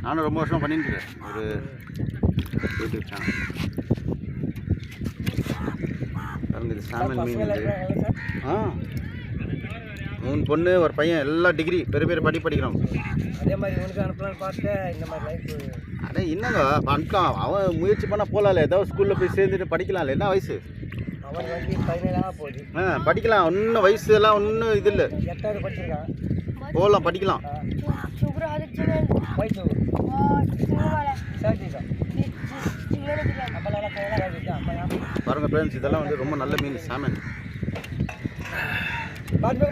நானும் ரொம்ப வருஷமாக பண்ணிட்டுருக்கேன் ஒரு யூடியூப் சேனல். பாருங்க இது சாமன் மீன் இது. மூணு பொண்ணு ஒரு பையன் எல்லாம் டிகிரி பெரிய பெரிய படிக்கிறோம். அதே மாதிரி உனக்கு அனுப்பலான்னு பார்த்தேன். இந்த மாதிரி லைஃப் அடே என்னங்க அனுப்பலாம். அவன் முயற்சி பண்ணால் போகலாம்ல, ஏதோ ஸ்கூலில் போய் சேர்ந்துட்டு படிக்கலாம்ல. என்ன வயசு அவன் வந்து 17 போகுது. படிக்கலாம். ஒன்றும் வயசு எல்லாம் ஒன்றும் இது இல்லை. 8வது படிச்சிருக்கான். போகலாம், படிக்கலாம். பாருங்க ஃப்ரெண்ட்ஸ், இதெல்லாம் வந்து ரொம்ப நல்ல மீன் சாமன். பாருங்க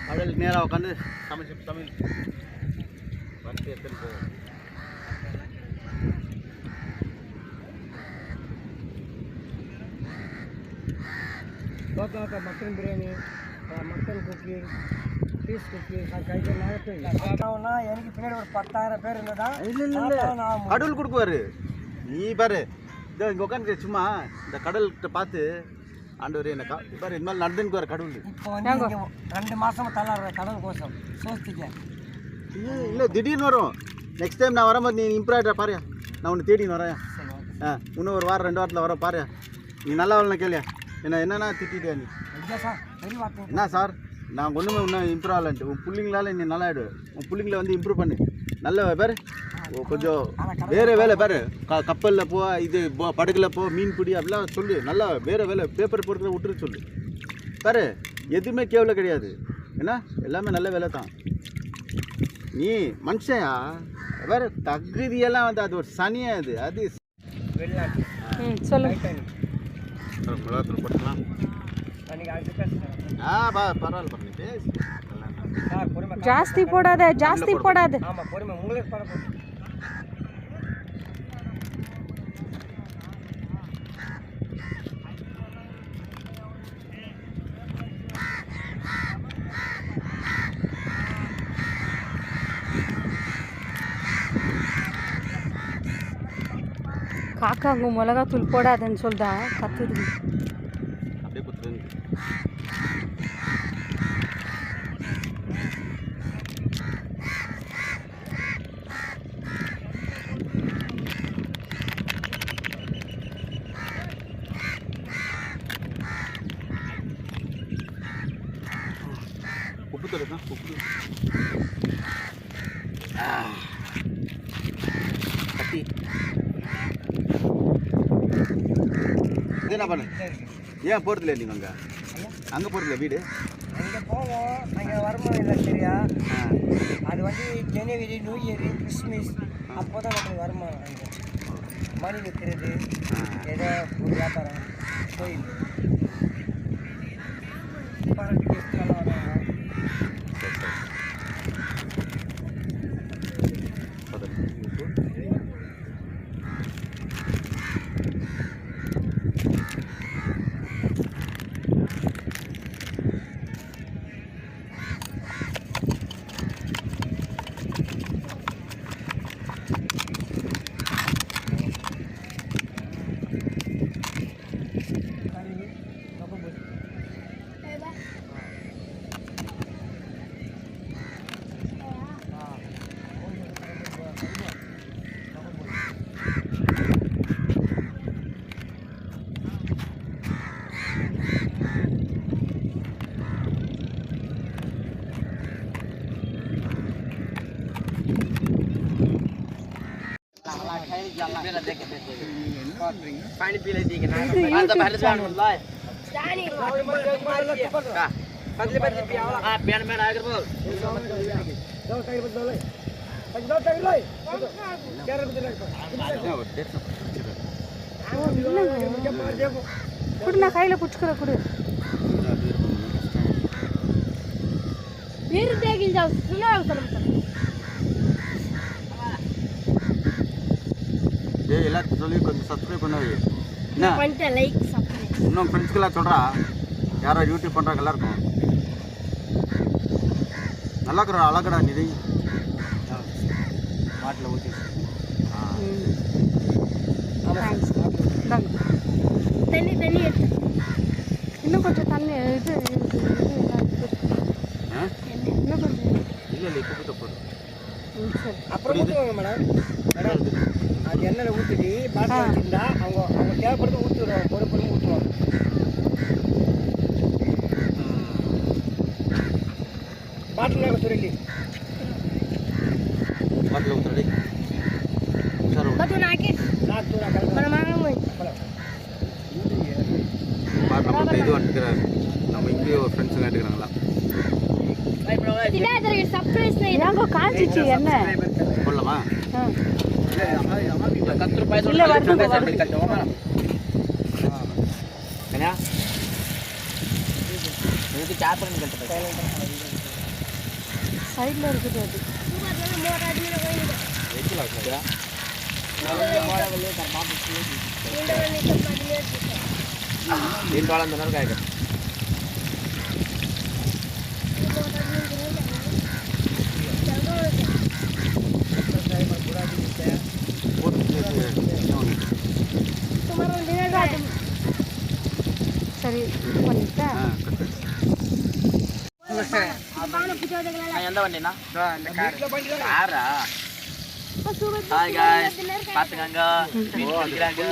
கடலுக்கு நேராக உட்காந்து சமையல் வந்து எடுத்துன்னு போவோம். Mutton biryani, mutton cooking, piece cooking, எனக்கு பின்னாடி ஒரு 10,000 பேர் இருந்ததா. கடவுள் கொடுக்குவாரு. நீ பாரு, இதோ இங்கே உட்காந்து சும்மா இந்த கடல்கிட்ட பார்த்து ஆண்டவர் என்ன பாரு, இது மாதிரி நடந்துன்னு வர கடவுள். இப்போ வந்து 2 மாதம் தள்ளாடுற கடவுள் கோசம் சோஸ்திக்க இல்லை, திடீர்னு வரும். நெக்ஸ்ட் டைம் நான் வரும்போது நீ இம்ப்ரூவ் ஆகிட்டா பாரு, நான் உன்னை தேடின்னு வரேன். இன்னும் ஒரு வாரம் 2 வாரத்தில் வர பாரு. நீ நல்லா வரலாம் கேளியா என்னன்னா திட்டிட்டியா நீ? என்ன சார், நான் ஒன்றுமே இன்னும் இம்ப்ரூவ் ஆகலான்ட்டு. உன் பிள்ளைங்களால நீ நல்லா ஆகிடு. உன் பிள்ளைங்கள வந்து இம்ப்ரூவ் பண்ணு. நல்ல பேர் கொஞ்சம் வேறு வேலை பாரு. கப்பலில் போ, இது படகுல போ, மீன் பிடி அப்படிலாம் சொல்லு. நல்லா வேறு வேலை பேப்பர் பொறுக்கிற விட்டுரு சொல்லு பாரு. எதுவுமே கேவலம் கிடையாது. ஏன்னா எல்லாமே நல்ல வேலை தான். நீ மனுஷயா வேறு தகுதியெல்லாம் வந்து அது ஒரு சனியா. அது வெளிநாட்டு சொல்லுங்க. மிளகாத்தூள் போட்டுக்கலாம். ಜಾಸ್ತಿ போடாத, ಜಾಸ್ತಿ போடாத. ஆமா பொறுமை உங்களுக்கு பட போடு. காக்காங்க மிளகாத்தூள் போடாதன்னு சொல்லிட்டா கத்துது. அப்படியே குத்துது. உப்பு தருதா உப்பு கட்டி என்ன பண்ணு. ஏன் போகிறதில்ல நீங்கள்? அங்கே போகிறதில்ல வீடு? அங்கே போவோம். அங்கே வருமானம் இல்லை சரியா. அது வந்து ஜனவரி, நியூ இயர், கிறிஸ்மஸ் அப்போ தான் நமக்கு வருமானம். அங்கே மணி விற்கிறது, ஏதோ ஒரு வியாபாரம், கோயில் பரட்டுக்கு நல்லா வருவாங்க. पानी पी लेती है ना आता पहले जान बोला है जानी पतले पतले पियावा हां पेन में आकर बोल जाओ टाइगर बदल ले जाओ टाइगर ले क्या रे बदल ले குடு, நான் கையில புடிச்சுக்கற குடு. வேற தேகில் जाओ सुनो सलाम ஏய் எல்லாரும் சொல்லி கொஞ்சம் சப்ஸ்கிரைப் பண்ணாதே. நான் பண்ணிட்டேன், லைக் சப்ஸ்கிரைப். இன்னும் ஃப்ரெண்ட்ஸ்க்கெல்லாம் சொல்கிறா யாரோ யூடியூப் பண்ணுறாங்க எல்லாருக்கும் நல்லா இருக்கிறா அழகடா நிதி மாட்டில் ஊற்றி தேங்க்ஸ் இந்தாங்க. தண்ணி இன்னும் கொஞ்சம் தண்ணி இது இன்னும் கொஞ்சம் இல்லை இல்லை இப்போ போதும் சரி. அப்புறம் ஊற்றுவாங்க மேடம் அது எண்ணெயில் ஊற்றிட்டு பாட்டில் வச்சுருந்தா அவங்க தேவைப்படுறது ஊற்றிடுவாங்க பொறுப்பு ஊற்றுவாங்க பாட்டில் சொல்லி மாட்டில் ஊற்றுறடி சார் நம்ம இது வந்துக்கிறாரு நம்ம இங்கேயோ ஃப்ரெண்ட்ஸுங்க எடுக்கிறாங்களா ஏங்க காய்ச்சிச்சு என்ன போடலாமா இல்லை வருது சைடில் இருக்குது அது சரி இது பண்ணிட்டேன் எந்த வண்டினா காரா ஹாய் गाइस பாத்துங்க மீன் பிடிக்கிறாங்க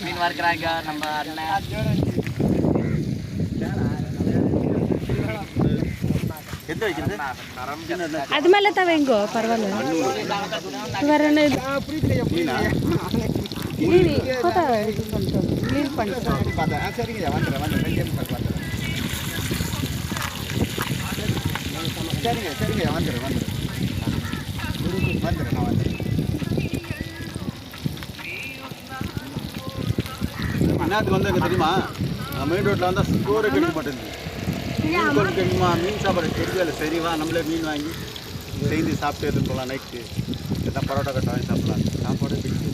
மீன் வறுக்கறாங்க நம்ம அண்ணன் எந்த வைக்கிறது அது மேலே தான் வைங்கோ பரவாயில்ல வேற என்ன மீனா இது இப்போதா இது பண்ணிட்டோம் க்ளீன் பண்ணிட்டோம் பார்த்தேன் சரிங்க வந்துடுறேன் சரிங்க வந்துடுறேன் நான் வந்துடுறேன் என்னத்துக்கு வந்து எனக்கு தெரியுமா மெயின் ரோட்டில் வந்தால் ஸ்டோரே கிடைக்க மாட்டேங்குது மீன் குழம்பு கிடைக்குமா மீன் சாப்பாடு தெரியல சரிவா நம்மளே மீன் வாங்கி செய்து சாப்பிட்டு எடுத்துன்னு போகலாம் நைட்டு எதாவது பரோட்டா கட்ட வாங்கி சாப்பிடலாம் சாப்பாடு கிடைக்குது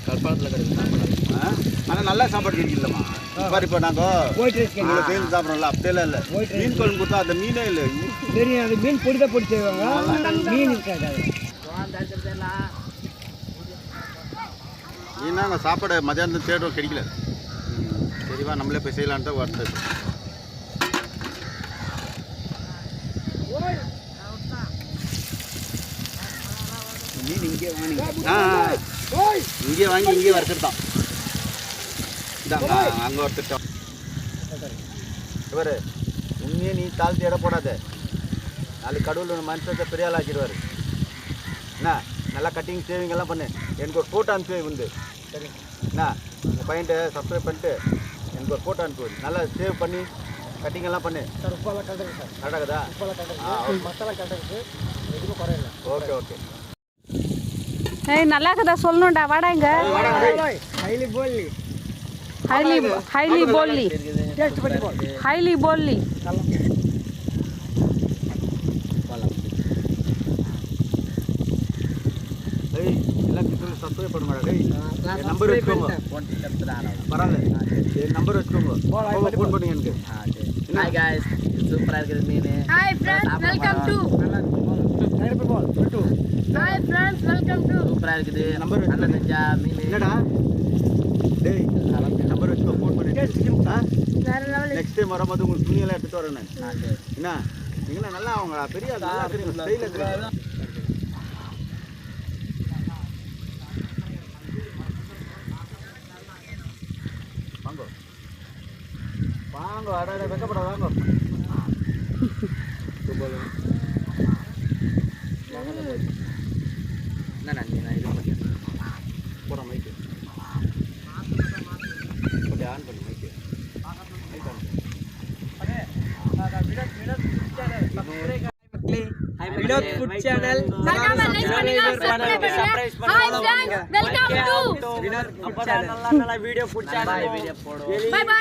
கற்பாலத்தில் கிடைக்கும் சாப்பாடு ஆனால் நல்லா சாப்பாடு கிடைக்கலம்மா பாரு இப்போ நாங்கள் இவ்வளோ சேர்ந்து சாப்பிட்றோம்ல அப்படியெல்லாம் இல்லை மீன் குழம்பு கொடுத்தா அந்த மீனே இல்லை தெரியும் அது மீன் பொடி தான் பொடி செய்வாங்க மீன் இருக்காது ஏன்னா நான் சாப்பாடு மதியானம் தேடுறோம் கிடைக்கல சரிவா நம்மளே போய் செய்யலான்ட்டு வந்தது மீன் இங்கே வாங்கி இங்கே வறுத்துட்டான் இதாங்க அங்கே வறுத்துட்டோம் இவர் உண்மையே நீ தாழ்த்தி இட போடாத நாளைக்கு கடவுள் மனுஷத்தை பெரிய ஆள் ஆக்கிடுவார் என்ன நல்லா கட்டிங் சேவிங் எல்லாம் பண்ணு எனக்கு ஒரு ஃபோட்டோ அனுப்பி வந்து சரி என்ன உங்கள் பையன்ட்டு சப்ஸ்கிரைப் பண்ணிட்டு எனக்கு ஒரு ஃபோட்டோ அனுப்பி நல்லா சேவ் பண்ணி கட்டிங் எல்லாம் பண்ணு சார் உப்பெல்லாம் கரெக்டாக சார் கரெக்டாகுதா உப்பெல்லாம் கரெக்டாக மசாலா கரெக்டாக இருக்குது எதுவும் குறையில ஓகே ஓகே ஏய் நல்லா இருக்குதா சொல்லணும்டா வாடா இங்க ஹைலி போலி ஹைலி போல்லி டேஸ்ட் பண்ணி போ ஹைலி போல்லி ஏய் எல்லாம் கிட்ட சப்ஸ்கிரைப் பண்ணுங்க டேய் என் நம்பர் வச்சுக்கோங்க பரவாயில்ல என் நம்பர் வச்சுக்கோங்க ஃபோன் பண்ணுங்க எனக்கு ஹாய் गाइस சூப்பரா இருக்குது மீன் hi friends welcome to hi friends welcome to சூப்பரா இருக்குது நம்பர் அண்ணன் செஞ்சா மீன் என்னடா டேய் என் நம்பர் வச்சுக்கோ ஃபோன் பண்ணி வேற லெவல் நெக்ஸ்ட் டைம் வரும்போது உங்களுக்கு துணியெல்லாம் எடுத்துட்டு வரேன் நான் என்ன நீங்களா நல்லா அவங்க பெரிய நல்லா தெரியும் ஸ்டைல தெரியும் வாங்க வாங்க அட வெக்கப்பட வாங்க என்ன நீ நான் இது பண்ணி போற மைக்கு ஓகே ஆன் பண்ணு mic Vinoth food channel welcome to Vinoth food channel நல்லா வீடியோ ஃபுட் சேனல் வீடியோ போடு பை பை